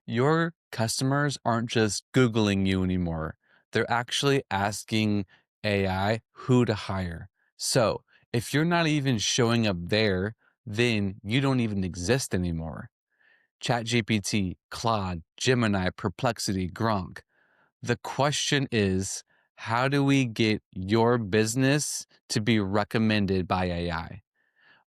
Your customers aren't just Googling you anymore. They're actually asking AI who to hire. So if you're not even showing up there, then you don't even exist anymore. ChatGPT, Claude, Gemini, Perplexity, Gronk. The question is, how do we get your business to be recommended by AI?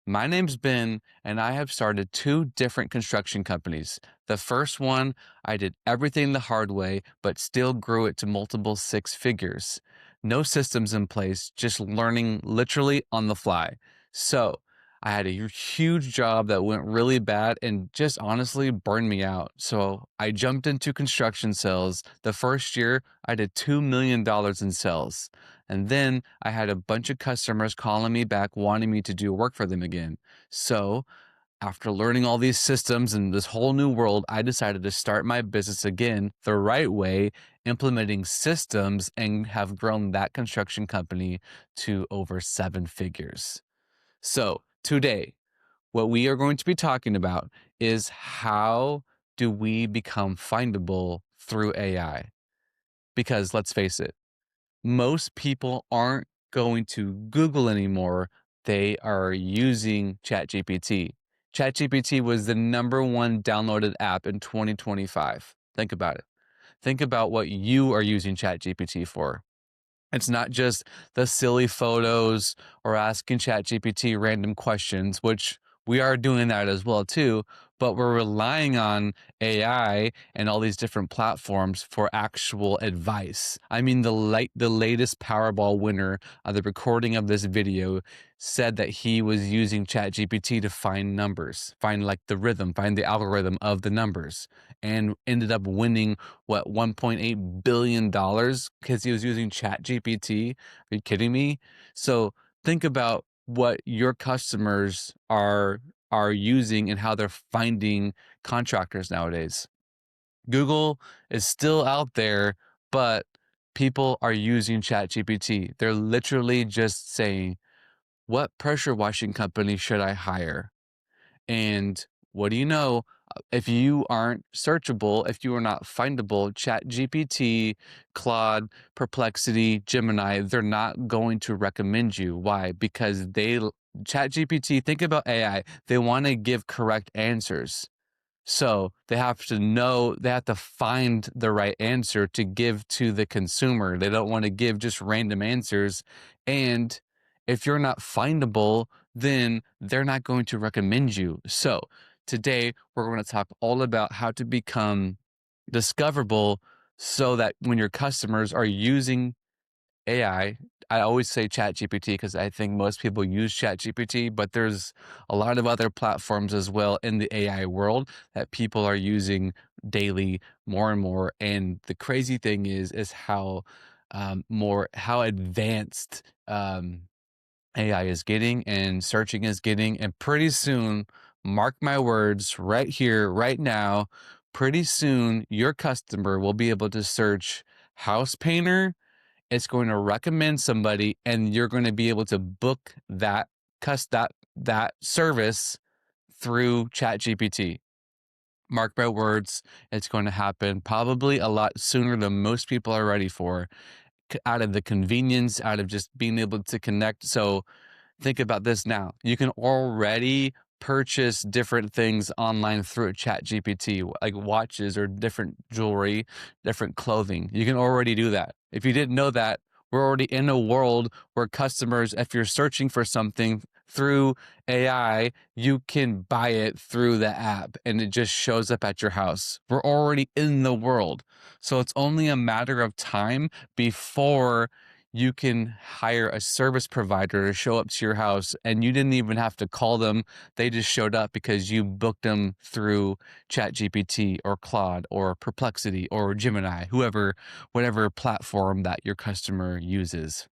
My name's Ben, and I have started two different construction companies. The first one, I did everything the hard way, but still grew it to multiple six figures. No systems in place, just learning literally on the fly. So I had a huge job that went really bad and just honestly burned me out. So I jumped into construction sales. The first year, I did $2 million in sales. And then I had a bunch of customers calling me back, wanting me to do work for them again. So after learning all these systems and this whole new world, I decided to start my business again the right way, implementing systems, and have grown that construction company to over seven figures. So today, what we are going to be talking about is how do we become findable through AI? Because let's face it, most people aren't going to Google anymore. They are using ChatGPT. ChatGPT was the number one downloaded app in 2025. Think about it. Think about what you are using ChatGPT for. It's not just the silly photos or asking ChatGPT random questions, which we are doing that as well too, but we're relying on AI and all these different platforms for actual advice. I mean, the latest Powerball winner of the recording of this video said that he was using ChatGPT to find numbers, find like the rhythm, find the algorithm of the numbers, and ended up winning what $1.8 billion because he was using Chat GPT. Are you kidding me? So think about what your customers are using and how they're finding contractors nowadays. Google is still out there, but people are using Chat GPT. They're literally just saying, what pressure washing company should I hire? And what do you know? If you aren't searchable, if you are not findable, ChatGPT, Claude, Perplexity, Gemini, they're not going to recommend you. Why? Because ChatGPT, think about AI, they want to give correct answers. So they have to know, they have to find the right answer to give to the consumer. They don't want to give just random answers. And if you're not findable, then they're not going to recommend you. So today we're going to talk all about how to become discoverable so that when your customers are using I always say ChatGPT because I think most people use ChatGPT, but there's a lot of other platforms as well in the AI world that people are using daily more and more. And the crazy thing is how how advanced AI is getting and searching is getting. And pretty soon, mark my words right here, right now, pretty soon your customer will be able to search house painter. It's going to recommend somebody and you're going to be able to book that service through ChatGPT. Mark my words, it's going to happen probably a lot sooner than most people are ready for, out of the convenience, out of just being able to connect. So think about this now. You can already purchase different things online through ChatGPT, like watches or different jewelry, different clothing. You can already do that. If you didn't know that, we're already in a world where customers, if you're searching for something through AI, you can buy it through the app and it just shows up at your house. We're already in the world. So it's only a matter of time before you can hire a service provider to show up to your house and you didn't even have to call them. They just showed up because you booked them through ChatGPT or Claude or Perplexity or Gemini, whatever platform that your customer uses.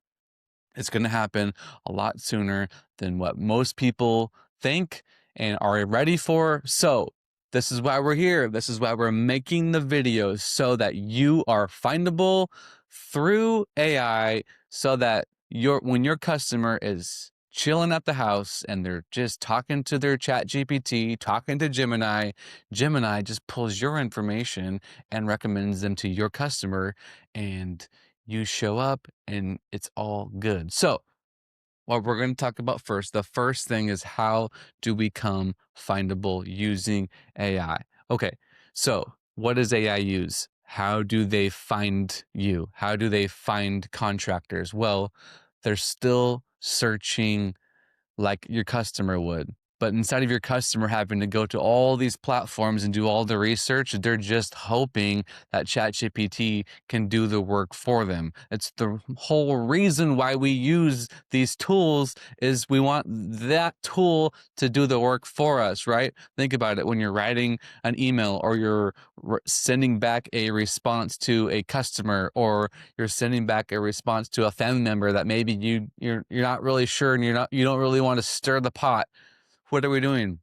It's going to happen a lot sooner than what most people think and are ready for. So, this is why we're here. This is why we're making the videos so that you are findable through AI so that when your customer is chilling at the house and they're just talking to their chat GPT, talking to Gemini. Gemini just pulls your information and recommends them to your customer, and you show up and it's all good. So, what we're going to talk about first, the first thing is how do we become findable using AI? Okay, so what does AI use? How do they find you? How do they find contractors? Well, they're still searching like your customer would. But instead of your customer having to go to all these platforms and do all the research, they're just hoping that ChatGPT can do the work for them. It's the whole reason why we use these tools is we want that tool to do the work for us, right? Think about it when you're writing an email or you're sending back a response to a customer, or you're sending back a response to a family member that maybe you're not really sure and you don't really want to stir the pot. What are we doing?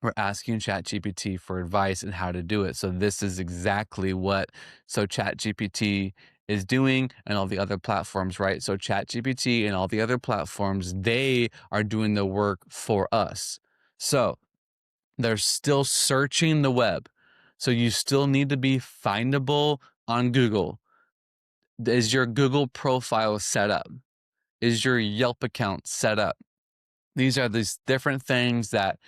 We're asking ChatGPT for advice and how to do it. So this is exactly what ChatGPT is doing, and all the other platforms, right? So ChatGPT and all the other platforms, they are doing the work for us. So they're still searching the web. So you still need to be findable on Google. Is your Google profile set up? Is your Yelp account set up? These are these different things that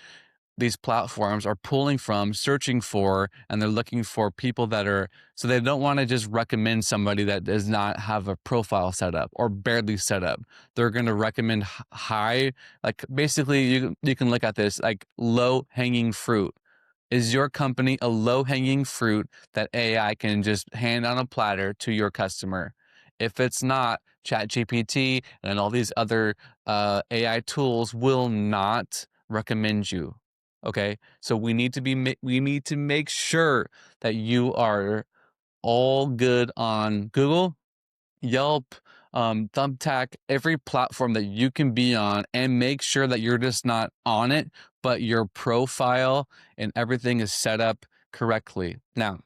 these platforms are pulling from, searching for, and they're looking for people that are, so they don't want to just recommend somebody that does not have a profile set up or barely set up. They're going to recommend high, like basically you can look at this like low hanging fruit. Is your company a low hanging fruit that AI can just hand on a platter to your customer? If it's not, ChatGPT and all these other AI tools will not recommend you. Okay, so we need to make sure that you are all good on Google, Yelp, Thumbtack, every platform that you can be on, and make sure that you're just not on it, but your profile and everything is set up correctly. Now,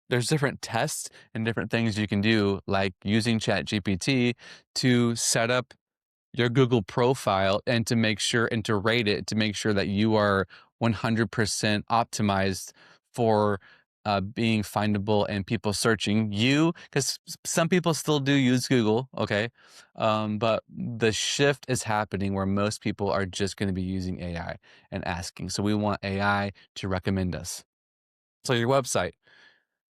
there's different tests and different things you can do, like using ChatGPT to set up your Google profile and to make sure and to rate it to make sure that you are 100% optimized for being findable and people searching you, because some people still do use Google, okay? But the shift is happening where most people are just going to be using AI and asking. So we want AI to recommend us. So your website.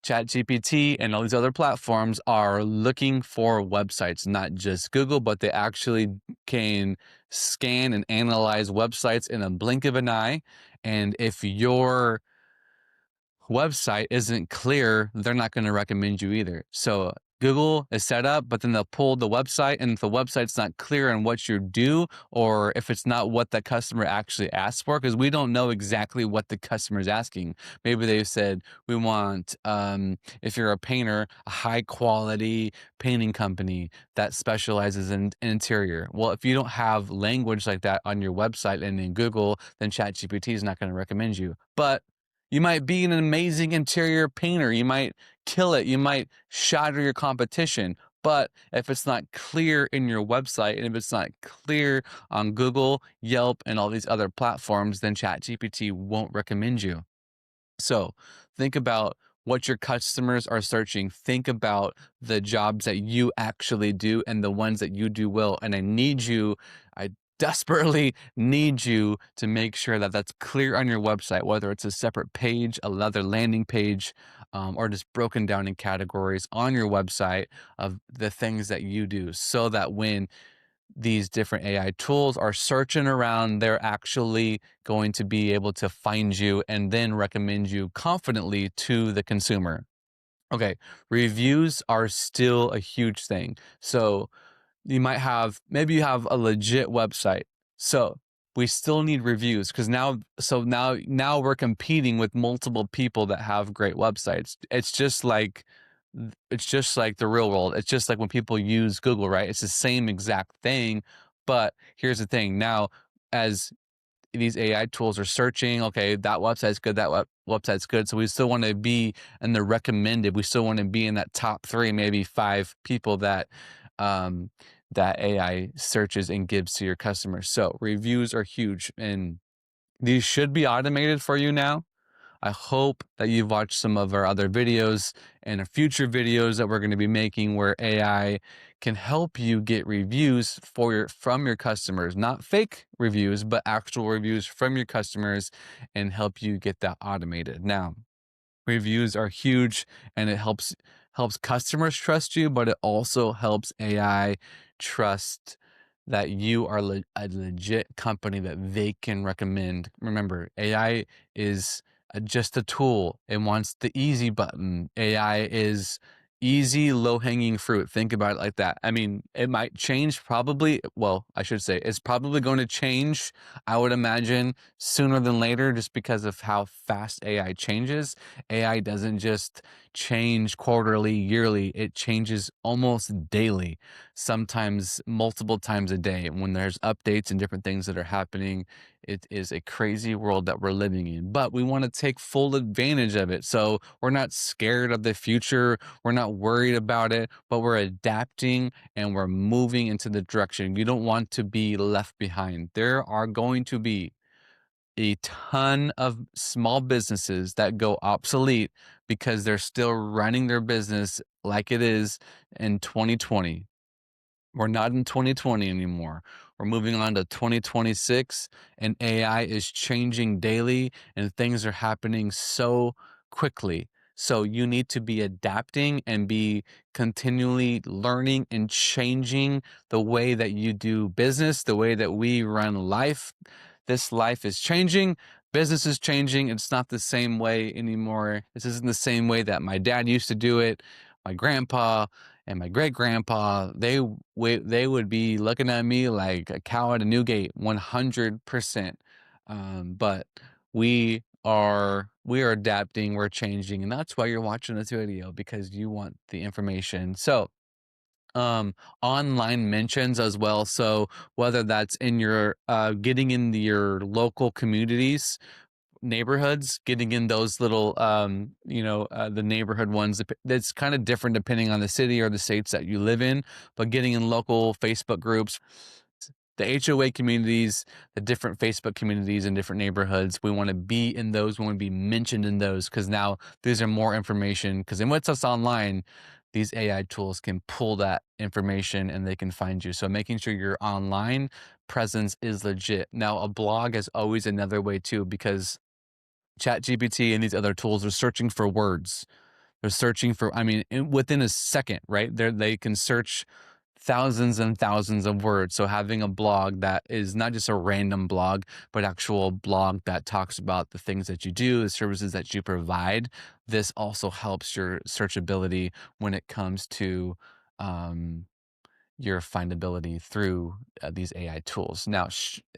ChatGPT and all these other platforms are looking for websites, not just Google, but they actually can scan and analyze websites in a blink of an eye. And if your website isn't clear, they're not going to recommend you either. So Google is set up, but then they'll pull the website, and if the website's not clear on what you do, or if it's not what the customer actually asked for, because we don't know exactly what the customer is asking. Maybe they said, we want, if you're a painter, a high quality painting company that specializes in interior. Well, if you don't have language like that on your website and in Google, then ChatGPT is not going to recommend you. But you might be an amazing interior painter. You might kill it. You might shatter your competition. But if it's not clear in your website and if it's not clear on Google, Yelp, and all these other platforms, then ChatGPT won't recommend you. So think about what your customers are searching. Think about the jobs that you actually do and the ones that you do well. And I desperately need you to make sure that that's clear on your website, whether it's a separate page, another landing page, or just broken down in categories on your website of the things that you do, so that when these different AI tools are searching around, they're actually going to be able to find you and then recommend you confidently to the consumer. Okay, reviews are still a huge thing. So maybe you have a legit website. So we still need reviews, because now we're competing with multiple people that have great websites. It's just like the real world. It's just like when people use Google, right? It's the same exact thing. But here's the thing. Now, as these AI tools are searching, okay, that website's good, website's good. So we still want to be in the recommended. We still want to be in that top 3, maybe 5 people that that AI searches and gives to your customers. So reviews are huge, and these should be automated for you now. I hope that you've watched some of our other videos and future videos that we're going to be making where AI can help you get reviews from your customers, not fake reviews, but actual reviews from your customers, and help you get that automated. Now, reviews are huge, and it helps customers trust you, but it also helps AI trust that you are a legit company that they can recommend. Remember, AI is just a tool. It wants the easy button. AI is easy, low-hanging fruit. Think about it like that. I mean, it might change probably. Well, I should say it's probably going to change, I would imagine, sooner than later, just because of how fast AI changes. AI doesn't just change quarterly, yearly, it changes almost daily, sometimes multiple times a day. When there's updates and different things that are happening, it is a crazy world that we're living in, but we want to take full advantage of it. So we're not scared of the future, we're not worried about it, but we're adapting and we're moving into the direction. You don't want to be left behind. There are going to be a ton of small businesses that go obsolete because they're still running their business like it is in 2020. We're not in 2020 anymore. We're moving on to 2026, and AI is changing daily, and things are happening so quickly. So you need to be adapting and be continually learning and changing the way that you do business, the way that we run life. This life is changing. Business is changing. It's not the same way anymore. This isn't the same way that my dad used to do it. My grandpa and my great grandpa, they would be looking at me like a cow at a new gate, 100%. But we are adapting, we're changing, and that's why you're watching this video, because you want the information. So um online mentions as well. So whether that's in your getting into your local communities, neighborhoods, getting in those little the neighborhood ones, that's kind of different depending on the city or the states that you live in, but getting in local Facebook groups, the HOA communities, the different Facebook communities in different neighborhoods. We want to be in those. We want to be mentioned in those, because now these are more information. Because in what's us online, these AI tools can pull that information and they can find you. So making sure your online presence is legit. Now, a blog is always another way too, because ChatGPT and these other tools are searching for words. They're searching for, I mean, within a second, right? They can search thousands and thousands of words. So having a blog that is not just a random blog, but actual blog that talks about the things that you do, the services that you provide, this also helps your searchability when it comes to um, your findability through these AI tools. Now,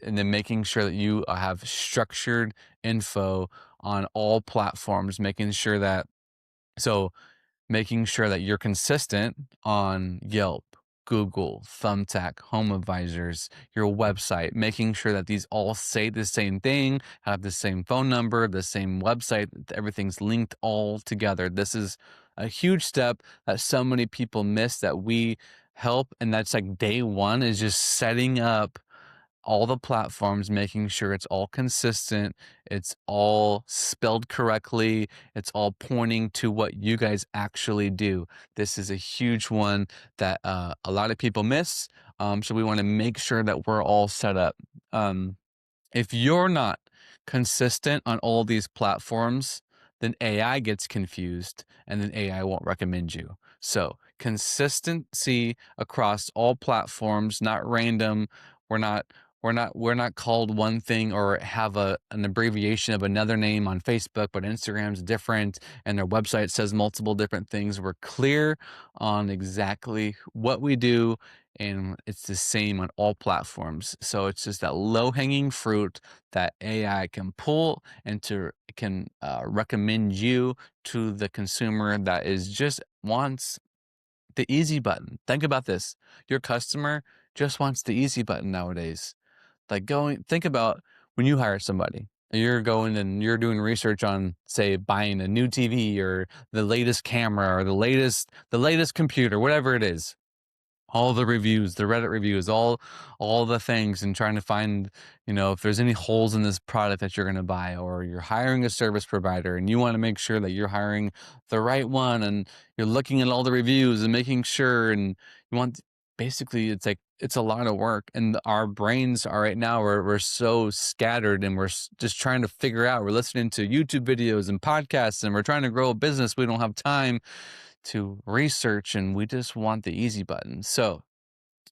and then making sure that you have structured info on all platforms, making sure that so making sure that you're consistent on Yelp, Google, Thumbtack, Home Advisors, your website, making sure that these all say the same thing, have the same phone number, the same website, everything's linked all together. This is a huge step that so many people miss, that we help. And that's like day one, is just setting up all the platforms, making sure it's all consistent, it's all spelled correctly, it's all pointing to what you guys actually do. This is a huge one that a lot of people miss. So we want to make sure that we're all set up. Um, if you're not consistent on all these platforms, then AI gets confused and then AI won't recommend you. So consistency across all platforms, not random. We're not we're not called one thing or have an abbreviation of another name on Facebook, but Instagram's different and their website says multiple different things. We're clear on exactly what we do, and it's the same on all platforms. So it's just that low hanging fruit that AI can pull and can recommend you to the consumer that is just wants the easy button. Think about this: your customer just wants the easy button nowadays. Like, think about when you hire somebody. You're going and you're doing research on, say, buying a new TV or the latest camera or the latest computer, whatever it is. all the reviews, the Reddit reviews, all the things, and trying to find, if there's any holes in this product that you're going to buy, or you're hiring a service provider and you want to make sure that you're hiring the right one, and you're looking at all the reviews and making sure, and you want, basically, it's like, it's a lot of work, and our brains are right now, we're so scattered, and we're just trying to figure out, we're listening to YouTube videos and podcasts, and we're trying to grow a business. We don't have time to research, and we just want the easy button. So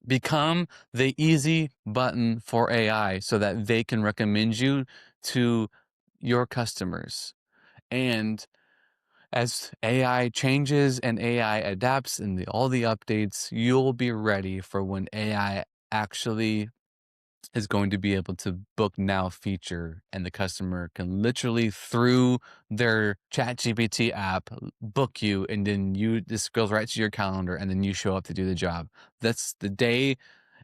become the easy button for AI so that they can recommend you to your customers. And as AI changes and AI adapts and all the updates, you'll be ready for when AI actually is going to be able to book now feature, and the customer can literally, through their ChatGPT app, book you, and then this goes right to your calendar, and then you show up to do the job. That's the day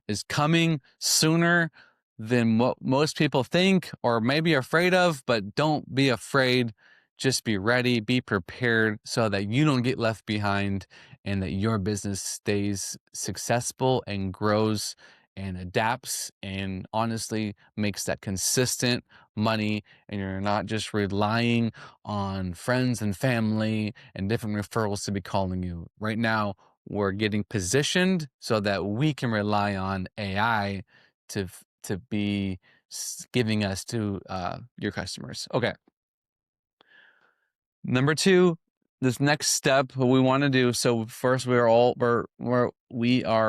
is coming sooner than what most people think or maybe afraid of, but don't be afraid. Just be ready, be prepared, so that you don't get left behind, and that your business stays successful and grows and adapts, and honestly makes that consistent money, and you're not just relying on friends and family and different referrals to be calling you. Right now, we're getting positioned so that we can rely on AI to be giving us to your customers. Okay. Number two, this next step, what we want to do. So first, we are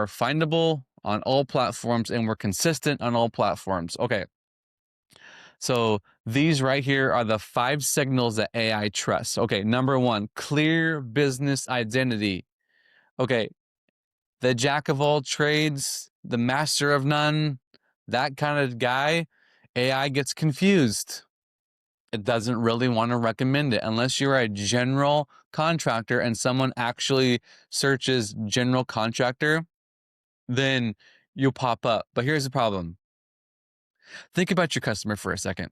findable on all platforms, and we're consistent on all platforms. Okay. So these right here are the 5 signals that AI trusts. Okay. Number 1, clear business identity. Okay. The jack of all trades, the master of none, that kind of guy, AI gets confused. It doesn't really want to recommend it unless you're a general contractor and someone actually searches general contractor, then you'll pop up. But here's the problem. Think about your customer for a second.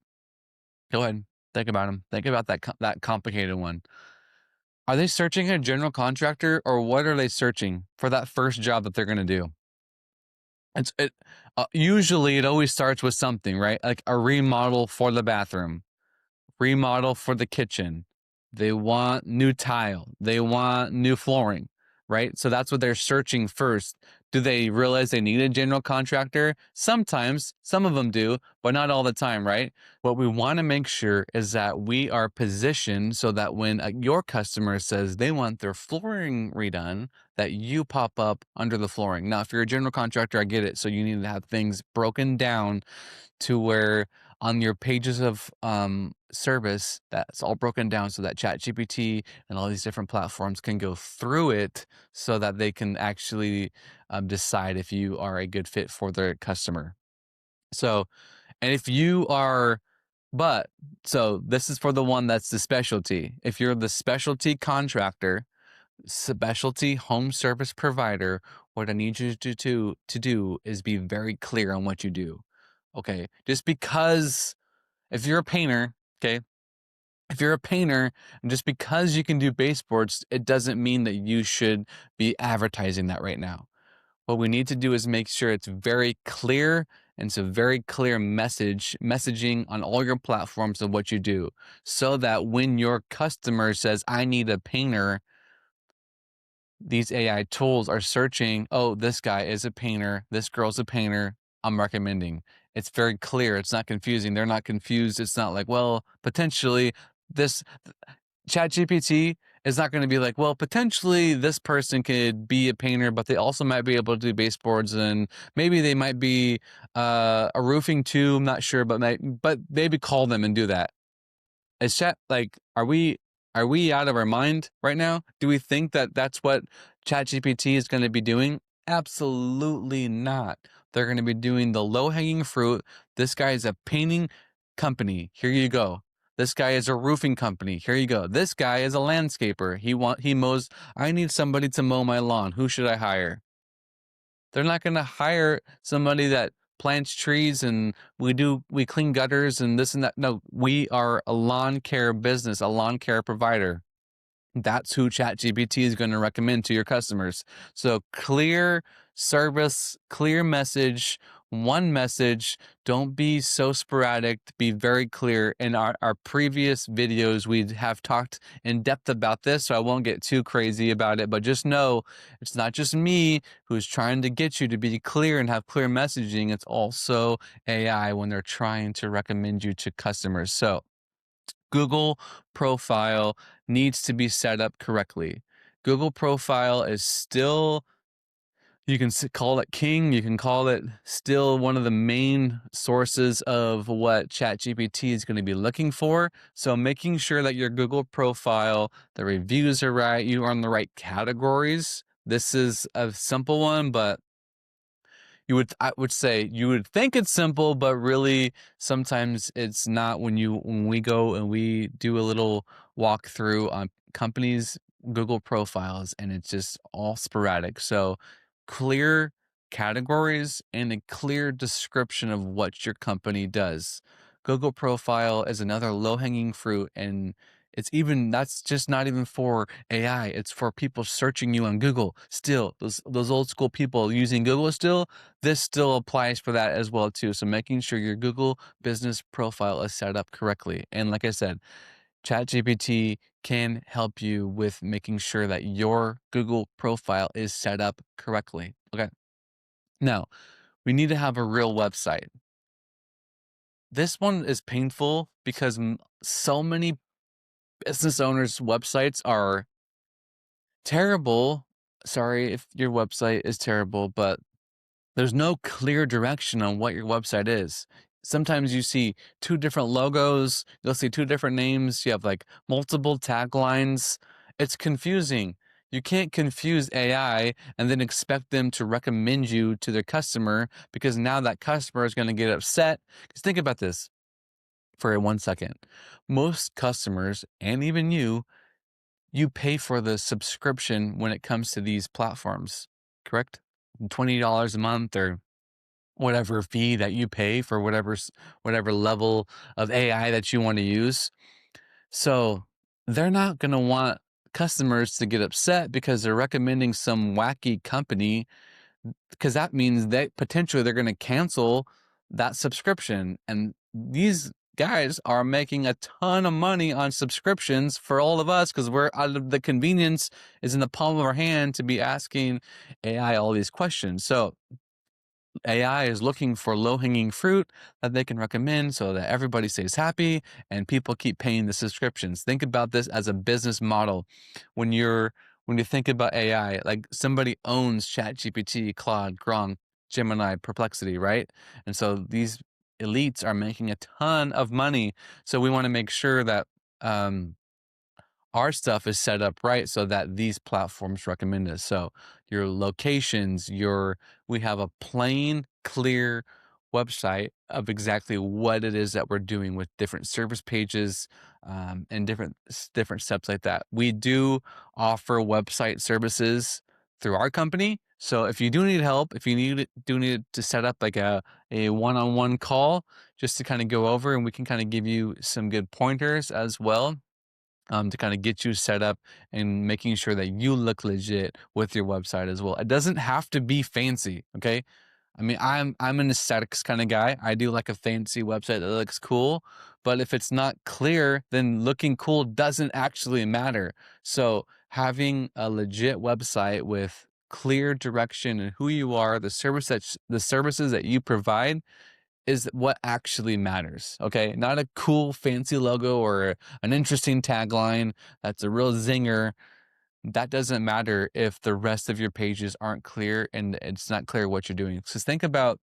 Go ahead. Think about them. Think about that complicated one. Are they searching a general contractor, or what are they searching for that first job that they're going to do? Usually it always starts with something, right? Like a remodel for the bathroom, remodel for the kitchen. They want new tile. They want new flooring, right? So that's what they're searching first. Do they realize they need a general contractor? Sometimes, some of them do, but not all the time, right? What we want to make sure is that we are positioned so that when your customer says they want their flooring redone, that you pop up under the flooring. Now, if you're a general contractor, I get it. So you need to have things broken down to where on your pages of service, that's all broken down so that ChatGPT and all these different platforms can go through it so that they can actually decide if you are a good fit for their customer. So, and if you are, so this is for the one that's the specialty. If you're the specialty contractor, specialty home service provider, what I need you to do is be very clear on what you do. Okay. Just because if you're a painter, okay, if you're a painter, and just because you can do baseboards, it doesn't mean that you should be advertising that right now. What we need to do is make sure it's very clear, and it's a very clear messaging on all your platforms of what you do, so that when your customer says, I need a painter, these AI tools are searching, oh, this guy is a painter, this girl's a painter, I'm recommending. It's very clear. It's not confusing. They're not confused. It's not like, well, potentially this ChatGPT is not going to be like, well, potentially this person could be a painter, but they also might be able to do baseboards, and maybe they might be a roofing too. I'm not sure, but maybe call them and do that. Is chat like, are we out of our mind right now? Do we think that that's what ChatGPT is going to be doing? Absolutely not. They're going to be doing the low-hanging fruit. This guy is a painting company. Here you go. This guy is a roofing company. Here you go. This guy is a landscaper. He mows. I need somebody to mow my lawn. Who should I hire? They're not going to hire somebody that plants trees and we clean gutters and this and that. No, we are a lawn care business, a lawn care provider. That's who ChatGPT is going to recommend to your customers. So clear service, clear message, one message. Don't be so sporadic. Be very clear. In our previous videos, we have talked in depth about this, so I won't get too crazy about it. But just know it's not just me who's trying to get you to be clear and have clear messaging. It's also AI when they're trying to recommend you to customers. So Google profile needs to be set up correctly. Google profile is still, you can call it king, you can call it still one of the main sources of what ChatGPT is going to be looking for. So making sure that your Google profile, the reviews are right, you are in the right categories. This is a simple one, but I would say you would think it's simple, but really sometimes it's not. When we go and we do a little walkthrough on companies' Google profiles, and it's just all sporadic. So clear categories and a clear description of what your company does. Google profile is another low-hanging fruit, and that's just not even for AI. It's for people searching you on Google. Still, those old school people using Google still, this still applies for that as well too. So making sure your Google business profile is set up correctly. And like I said, ChatGPT can help you with making sure that your Google profile is set up correctly. Okay. Now, we need to have a real website. This one is painful because so many business owners' websites are terrible. Sorry if your website is terrible, but there's no clear direction on what your website is. Sometimes you see two different logos, you'll see two different names, you have like multiple taglines. It's confusing. You can't confuse AI and then expect them to recommend you to their customer, because now that customer is going to get upset. Because think about this for 1 second. Most customers, and even you pay for the subscription when it comes to these platforms, correct? $20 a month or whatever fee that you pay for whatever level of AI that you want to use. So they're not going to want customers to get upset because they're recommending some wacky company, because that means that potentially they're going to cancel that subscription. And these guys are making a ton of money on subscriptions for all of us, because we're out of the convenience is in the palm of our hand to be asking AI all these questions. So AI is looking for low-hanging fruit that they can recommend so that everybody stays happy and people keep paying the subscriptions. Think about this as a business model. When you think about AI, like somebody owns ChatGPT, Claude, Gronk, Gemini, Perplexity, right? And so these elites are making a ton of money. So we want to make sure that our stuff is set up right so that these platforms recommend us. So your locations, we have a plain, clear website of exactly what it is that we're doing with different service pages, and different steps like that. We do offer website services through our company. So if you do need help, if you do need to set up like a one-on-one call just to kind of go over, and we can kind of give you some good pointers as well, to kind of get you set up and making sure that you look legit with your website as well. It doesn't have to be fancy, okay? I mean, I'm an aesthetics kind of guy. I do like a fancy website that looks cool, but if it's not clear, then looking cool doesn't actually matter. So having a legit website with clear direction and who you are, the services that you provide, is what actually matters. Okay. Not a cool, fancy logo or an interesting tagline that's a real zinger. That doesn't matter if the rest of your pages aren't clear and it's not clear what you're doing. So think about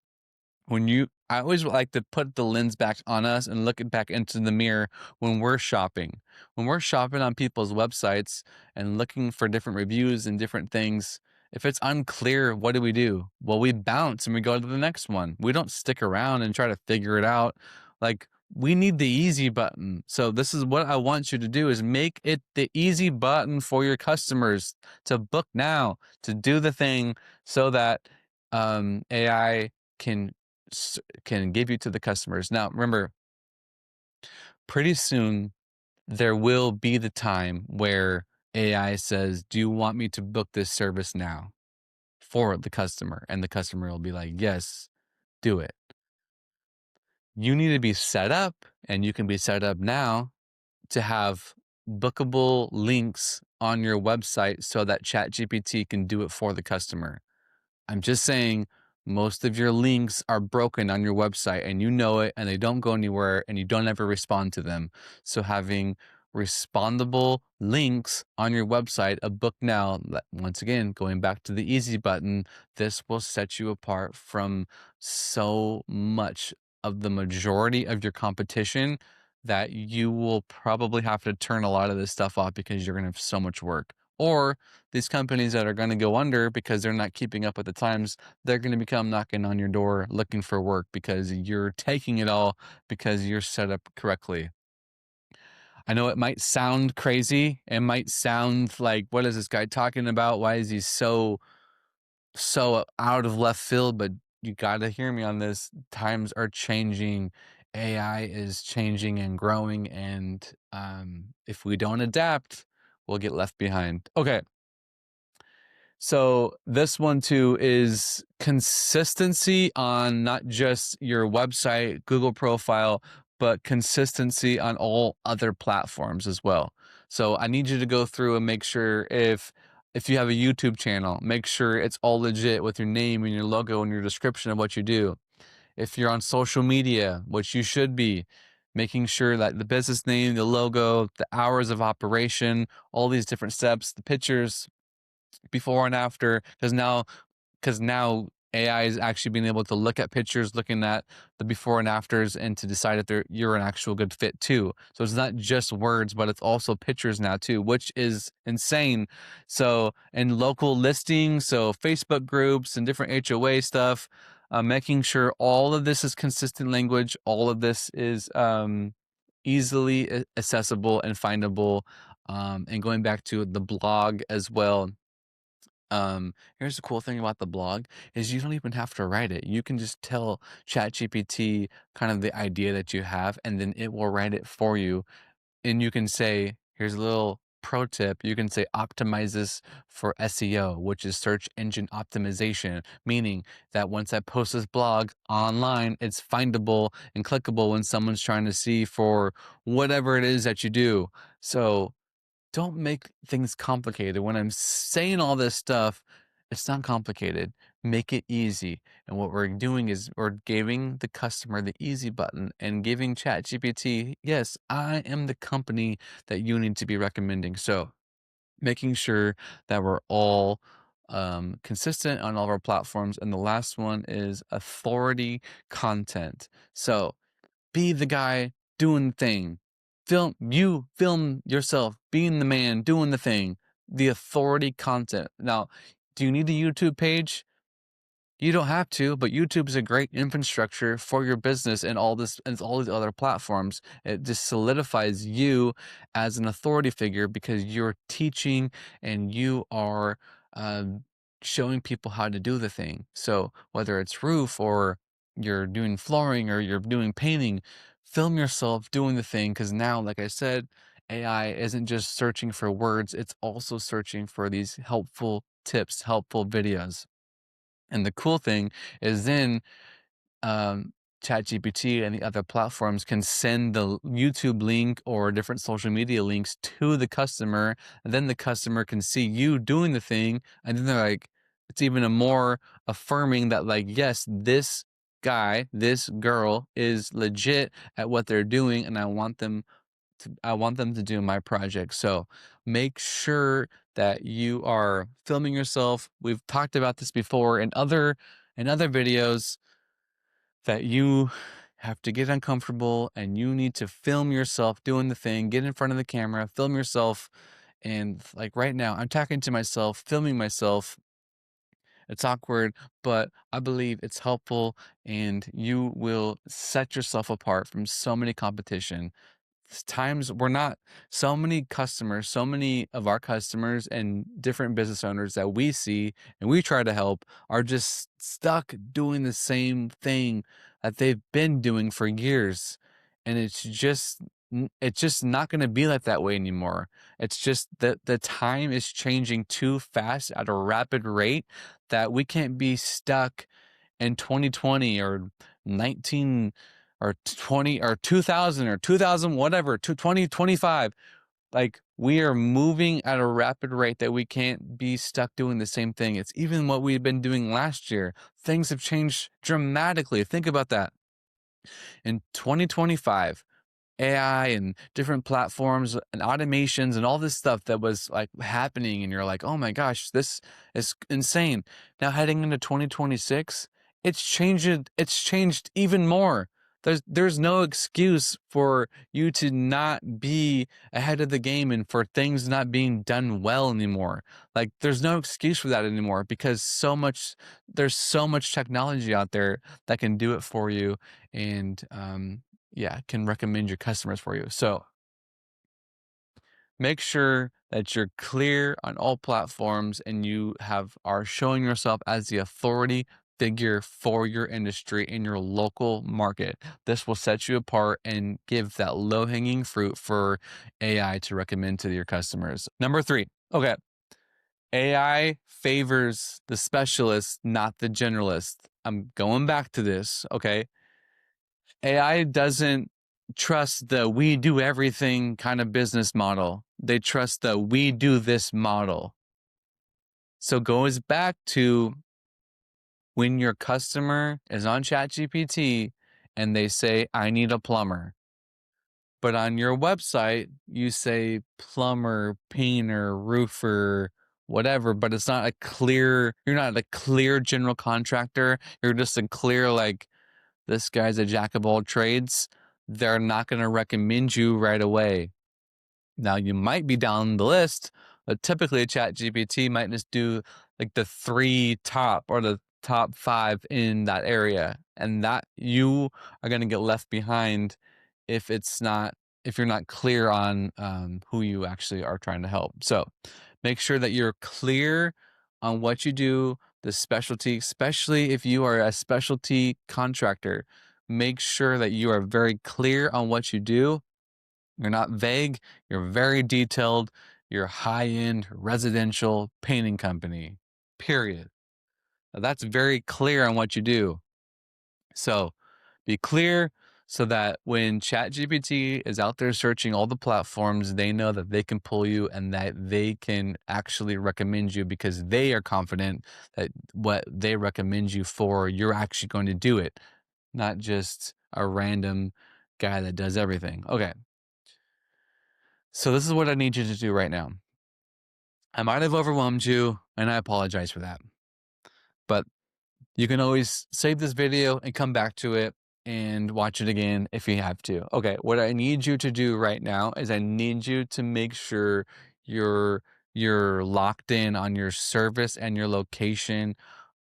I always like to put the lens back on us and look it back into the mirror when we're shopping. When we're shopping on people's websites and looking for different reviews and different things, if it's unclear, what do? Well, we bounce and we go to the next one. We don't stick around and try to figure it out. Like, we need the easy button. So this is what I want you to do, is make it the easy button for your customers to book now, to do the thing, so that AI can give you to the customers. Now, remember, pretty soon there will be the time where AI says, "Do you want me to book this service now?" for the customer, and the customer will be like, "Yes, do it." You need to be set up, and you can be set up now to have bookable links on your website so that ChatGPT can do it for the customer. I'm just saying most of your links are broken on your website and you know it and they don't go anywhere and you don't ever respond to them. So having respondable links on your website, a book now, once again, going back to the easy button, this will set you apart from so much of the majority of your competition that you will probably have to turn a lot of this stuff off because you're going to have so much work. Or these companies that are going to go under because they're not keeping up with the times, they're going to become knocking on your door looking for work because you're taking it all because you're set up correctly. I know it might sound crazy. It might sound like, what is this guy talking about? Why is he so out of left field? But you got to hear me on this. Times are changing. AI is changing and growing, and if we don't adapt, we'll get left behind. Okay, so this one too is consistency on not just your website, Google profile, but consistency on all other platforms as well. So I need you to go through and make sure if you have a YouTube channel, make sure it's all legit with your name and your logo and your description of what you do. If you're on social media, which you should be, making sure that the business name, the logo, the hours of operation, all these different steps, the pictures, before and after, because now AI is actually being able to look at pictures, looking at the before and afters, and to decide if you're an actual good fit too. So it's not just words, but it's also pictures now too, which is insane. So in local listings, so Facebook groups and different HOA stuff, making sure all of this is consistent language, all of this is easily accessible and findable. And going back to the blog as well, here's the cool thing about the blog is you don't even have to write it. You can just tell ChatGPT kind of the idea that you have, and then it will write it for you. And you can say, here's a little pro tip. You can say optimize this for SEO, which is search engine optimization, meaning that once I post this blog online, it's findable and clickable when someone's trying to see for whatever it is that you do. So don't make things complicated. When I'm saying all this stuff, it's not complicated. Make it easy. And what we're doing is we're giving the customer the easy button and giving ChatGPT, yes, I am the company that you need to be recommending. So making sure that we're all consistent on all of our platforms. And the last one is authority content. So be the guy doing the thing. Film yourself being the man doing the thing. The authority content. Now, do you need a YouTube page? You don't have to, but YouTube is a great infrastructure for your business and all these other platforms. It just solidifies you as an authority figure because you're teaching and you are um, showing people how to do the thing. So whether it's roof or you're doing flooring or you're doing painting, film yourself doing the thing because now, like I said, AI isn't just searching for words, it's also searching for these helpful tips, helpful videos. And the cool thing is then um, ChatGPT and the other platforms can send the YouTube link or different social media links to the customer. And then the customer can see you doing the thing. And then they're like, it's even a more affirming that, like, yes, this guy, this girl is legit at what they're doing. And I want them to do my project. So make sure that you are filming yourself. We've talked about this before in other videos that you have to get uncomfortable and you need to film yourself doing the thing, get in front of the camera, film yourself. And like right now, I'm talking to myself, filming myself. It's awkward, but I believe it's helpful and you will set yourself apart from so many competition. Times we're not so many customers, so many of our customers and different business owners that we see and we try to help are just stuck doing the same thing that they've been doing for years. And it's just it's just not going to be like that way anymore. It's just that the time is changing too fast at a rapid rate that we can't be stuck in 2020 or 19 or 20 or 2000 or 2000 whatever to 2025. Like, we are moving at a rapid rate that we can't be stuck doing the same thing. It's even what we've been doing last year. Things have changed dramatically. Think about that. In 2025, AI and different platforms and automations and all this stuff that was like happening, and you're like, oh my gosh, this is insane. Now heading into 2026, it's changed even more. There's no excuse for you to not be ahead of the game and for things not being done well anymore. Like, there's no excuse for that anymore, because there's so much technology out there that can do it for you. And yeah, can recommend your customers for you. So make sure that you're clear on all platforms and you are showing yourself as the authority figure for your industry in your local market. This will set you apart and give that low-hanging fruit for AI to recommend to your customers. Number 3. Okay. AI favors the specialist, not the generalist. I'm going back to this, okay? AI doesn't trust the we do everything kind of business model. They trust the we do this model. So goes back to when your customer is on ChatGPT and they say, I need a plumber. But on your website, you say plumber, painter, roofer, whatever, but it's not you're not a clear general contractor. You're just a clear, like, this guy's a jack of all trades. They're not going to recommend you right away. Now, you might be down the list, but typically a ChatGPT might just do like the 3 top or the top 5 in that area. And that you are going to get left behind if you're not clear on who you actually are trying to help. So make sure that you're clear on what you do, the specialty, especially if you are a specialty contractor. Make sure that you are very clear on what you do. You're not vague, you're very detailed. You're a high-end residential painting company, period. Now, that's very clear on what you do. So be clear so that when ChatGPT is out there searching all the platforms, they know that they can pull you and that they can actually recommend you because they are confident that what they recommend you for, you're actually going to do it, not just a random guy that does everything. Okay. So this is what I need you to do right now. I might have overwhelmed you, and I apologize for that. But you can always save this video and come back to it and watch it again if you have to. Okay, what I need you to do right now is I need you to make sure you're you're locked in on your service and your location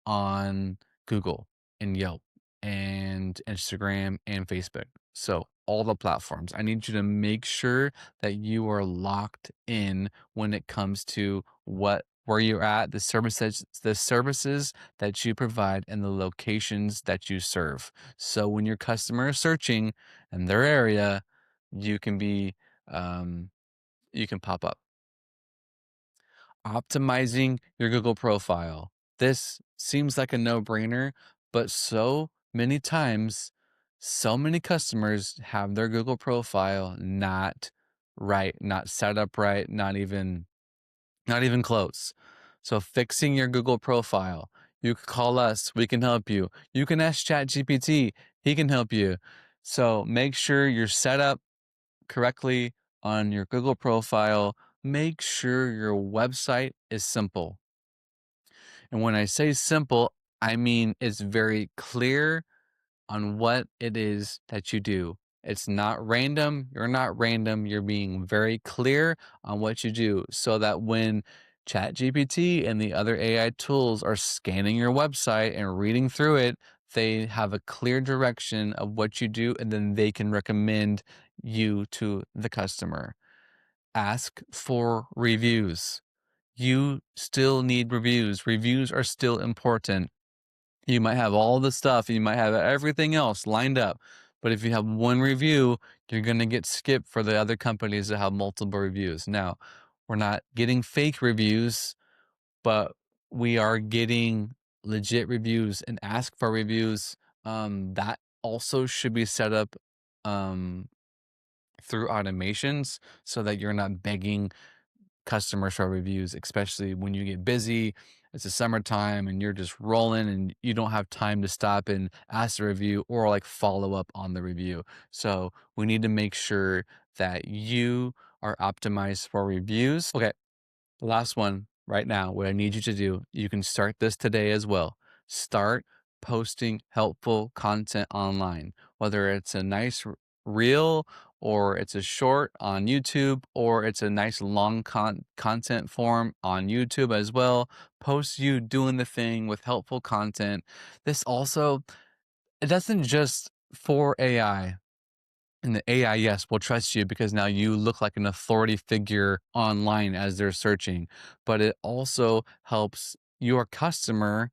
on Google and Yelp and Instagram and Facebook. So all the platforms. I need you to make sure that you are locked in when it comes to where you're at, the services that you provide, and the locations that you serve. So when your customer is searching in their area, you can be you can pop up. Optimizing your Google profile. This seems like a no-brainer, but so many times, so many customers have their Google profile not right, not set up right, not even close. So fixing your Google profile. You can call us, we can help you. You can ask ChatGPT, he can help you. So make sure you're set up correctly on your Google profile. Make sure your website is simple. And when I say simple, I mean it's very clear on what it is that you do. It's not random. You're not random. You're being very clear on what you do so that when ChatGPT and the other AI tools are scanning your website and reading through it, they have a clear direction of what you do, and then they can recommend you to the customer. Ask for reviews. You still need reviews. Reviews are still important. You might have all the stuff, you might have everything else lined up, But if you have one review, you're going to get skipped for the other companies that have multiple reviews. Now, we're not getting fake reviews, but we are getting legit reviews and ask for reviews. That also should be set up um, through automations so that you're not begging customers for reviews, especially when you get busy. It's the summertime and you're just rolling and you don't have time to stop and ask the review or like follow up on the review. So we need to make sure that you are optimized for reviews. Okay, the last one right now, what I need you to do, you can start this today as well. Start posting helpful content online, whether it's a nice reel or it's a short on YouTube or it's a nice long content form on YouTube as well. Post you doing the thing with helpful content. This also, it doesn't just for AI. And the AI, yes, will trust you because now you look like an authority figure online as they're searching. But it also helps your customer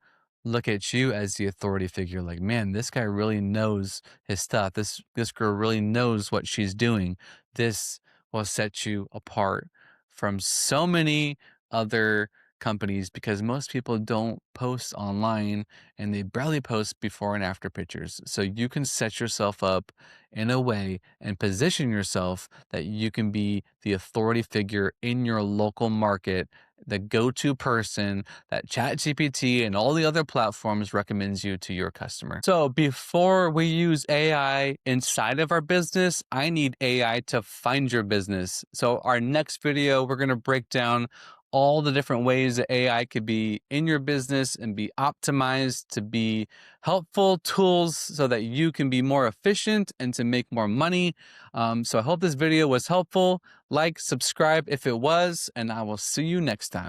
look at you as the authority figure. Like, man, this guy really knows his stuff. This girl really knows what she's doing. This will set you apart from so many other companies because most people don't post online and they barely post before and after pictures. So you can set yourself up in a way and position yourself that you can be the authority figure in your local market, the go-to person that ChatGPT and all the other platforms recommends you to your customer. So before we use AI inside of our business, I need AI to find your business. So our next video, we're going to break down all the different ways that AI could be in your business and be optimized to be helpful tools so that you can be more efficient and to make more money. So I hope this video was helpful. Like, subscribe if it was, and I will see you next time.